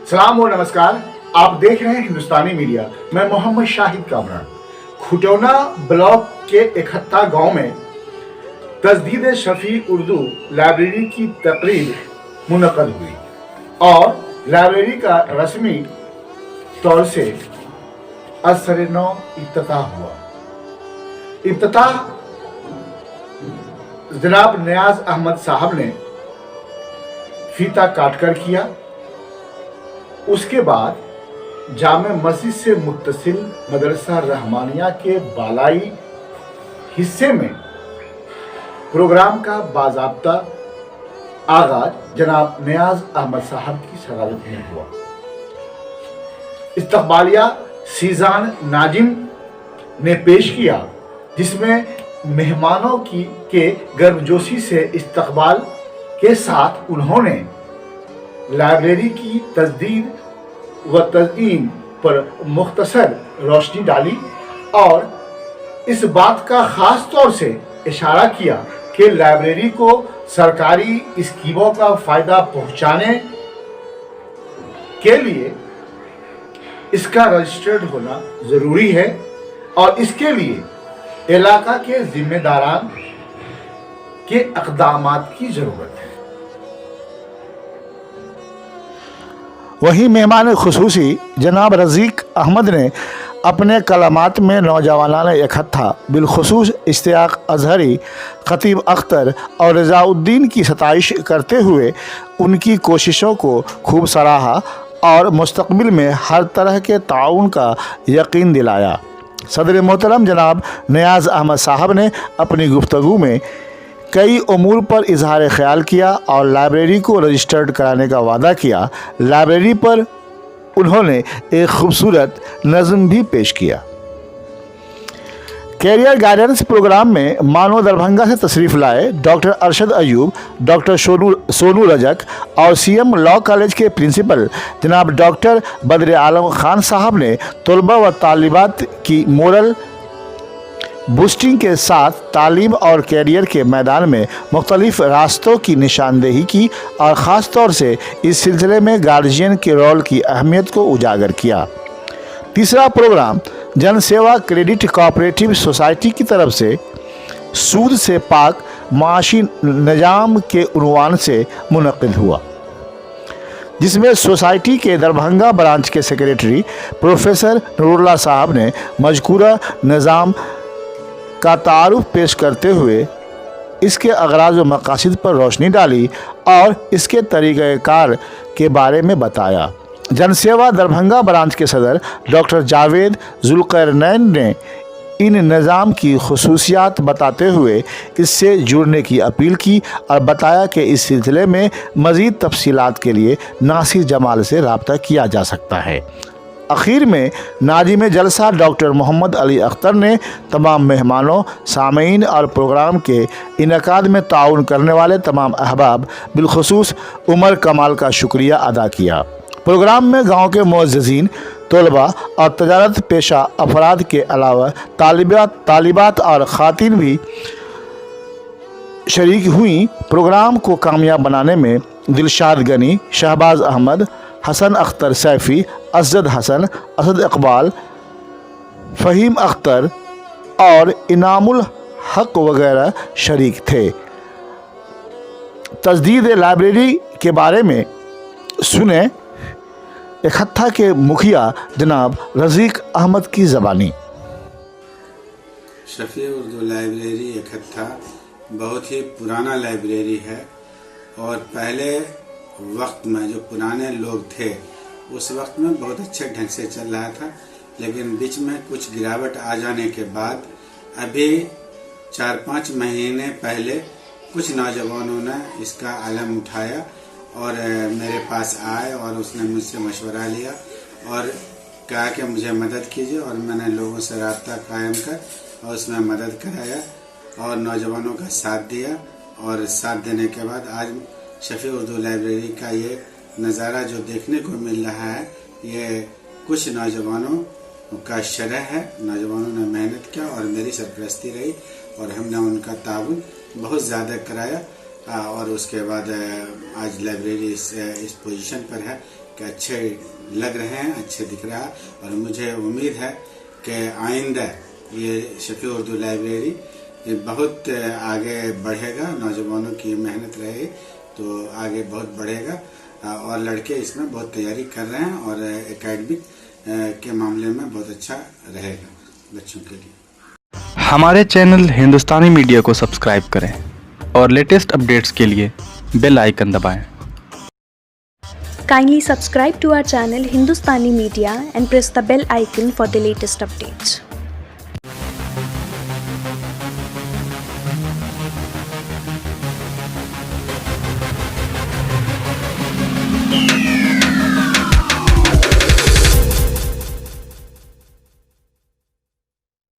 सलाम और नमस्कार। आप देख रहे हैं हिंदुस्तानी मीडिया। मैं मोहम्मद शाहिद कामरान। खुटौना ब्लॉक के इकहत्ता गांव में तजदीद शफी उर्दू लाइब्रेरी की तकरीब मुनक़द हुई और लाइब्रेरी का रस्मी तौर से असर-ए-नौ इफ्तिताह हुआ। इफ्तिताह जनाब नियाज अहमद साहब ने फीता काटकर किया। उसके बाद जामे मस्जिद से मुत्तसिल मदरसा रहमानिया के बालाई हिस्से में प्रोग्राम का बाज़ाब्ता आगाज जनाब नियाज अहमद साहब की सदारत में हुआ। इस्तकबालिया सीजान नाजिम ने पेश किया, जिसमें मेहमानों के गर्मजोशी से इस्तकबाल के साथ उन्होंने लाइब्रेरी की तजदीद व तज़यीन पर मुख्तसर रोशनी डाली और इस बात का ख़ास तौर से इशारा किया कि लाइब्रेरी को सरकारी स्कीमों का फ़ायदा पहुंचाने के लिए इसका रजिस्टर्ड होना ज़रूरी है और इसके लिए इलाका के ज़िम्मेदारान के इक़दामात की ज़रूरत है। वहीं मेहमान खुसूसी जनाब रज़ीक अहमद ने अपने कलामात में नौजवानान इकट्ठा बिलखुसूस इश्तियाक अजहरी, खतीब अख्तर और रज़ाउद्दीन की सताइश करते हुए उनकी कोशिशों को खूब सराहा और मुस्तक़बिल में हर तरह के ताउन का यकीन दिलाया। सदर मोहतरम जनाब नियाज अहमद साहब ने अपनी गुफ्तगू में कई उमूर पर इजहार ख्याल किया और लाइब्रेरी को रजिस्टर्ड कराने का वादा किया। लाइब्रेरी पर उन्होंने एक खूबसूरत नज़्म भी पेश किया। कैरियर गाइडेंस प्रोग्राम में मानो दरभंगा से तशरीफ़ लाए डॉक्टर अरशद अयूब, डॉक्टर सोनू रजक और सीएम लॉ कॉलेज के प्रिंसिपल जनाब डॉक्टर बदर आलम खान साहब ने तलबा व तालिबात की मोरल बूस्टिंग के साथ तालीम और कैरियर के मैदान में मुख्तलिफ रास्तों की निशानदेही की और ख़ास तौर से इस सिलसिले में गार्जियन के रोल की अहमियत को उजागर किया। तीसरा प्रोग्राम जनसेवा क्रेडिट कोऑपरेटिव सोसाइटी की तरफ से सूद से पाक माशी निज़ाम के उन्वान से मुनक़िद हुआ, जिसमें सोसाइटी के दरभंगा ब्रांच के सेक्रेटरी प्रोफेसर नूरुल्लाह साहब ने मज़कूरा निज़ाम का तारुफ पेश करते हुए इसके अगराज़ व मकासद पर रोशनी डाली और इसके तरीक़ाकार के बारे में बताया। जनसेवा दरभंगा ब्रांच के सदर डॉक्टर जावेद जुल्क़रनैन ने इन निज़ाम की खुसूसियात बताते हुए इससे जुड़ने की अपील की और बताया कि इस सिलसिले में मज़ीद तफसीलात के लिए नासिर जमाल से रब्ता किया जा सकता है। आखिर में नाज़िम जलसा डॉक्टर मोहम्मद अली अख्तर ने तमाम मेहमानों, सामीन और प्रोग्राम के इनेकाद में ताउन करने वाले तमाम अहबाब बिलखुसूस उमर कमाल का शुक्रिया अदा किया। प्रोग्राम में गांव के मुअज़्ज़िज़ीन, तलबा और तजारत पेशा अफराद के अलावा तालिबात और ख़ातिन भी शरीक हुई। प्रोग्राम को कामयाब बनाने में दिलशाद गनी, शहबाज अहमद, हसन अख्तर सैफ़ी, असद हसन, असद इकबाल, फ़हीम अख्तर और इनामुल हक वगैरह शरीक थे। तजदीद लाइब्रेरी के बारे में सुने इकट्ठा के मुखिया जनाब रज़ीक अहमद की ज़बानी। शफ़ी उर्दू लाइब्रेरी इकट्ठा बहुत ही पुराना लाइब्रेरी है और पहले वक्त में जो पुराने लोग थे उस वक्त में बहुत अच्छे ढंग से चल रहा था, लेकिन बीच में कुछ गिरावट आ जाने के बाद अभी 4-5 महीने पहले कुछ नौजवानों ने इसका अलम उठाया और मेरे पास आए और उसने मुझसे मशवरा लिया और कहा कि मुझे मदद कीजिए और मैंने लोगों से रब्ता कायम कर और उसमें मदद कराया और नौजवानों का साथ दिया और साथ देने के बाद आज शफ़ी उर्दू लाइब्रेरी का ये नज़ारा जो देखने को मिल रहा है, ये कुछ नौजवानों का शरह है। नौजवानों ने मेहनत किया और मेरी सरपरस्ती रही और हमने उनका ताउन बहुत ज़्यादा कराया اور اس کے بعد آج لائبریری اس پوزیشن پر ہے کہ اچھے لگ رہے ہیں، اچھے دکھ رہا ہے، اور مجھے امید ہے کہ آئندہ یہ شفیع اردو لائبریری بہت آگے بڑھے گا. نوجوانوں کی محنت رہے تو آگے بہت بڑھے گا، اور لڑکے اس میں بہت تیاری کر رہے ہیں، اور اکیڈمک کے معاملے میں بہت اچھا رہے گا بچوں کے لیے. ہمارے چینل ہندوستانی میڈیا کو سبسکرائب کریں اور لیٹسٹ اپڈیٹس کے لیے بیل آئیکن دبائیں. Kindly subscribe to our channel Hindustani Media and press the bell icon for the latest updates.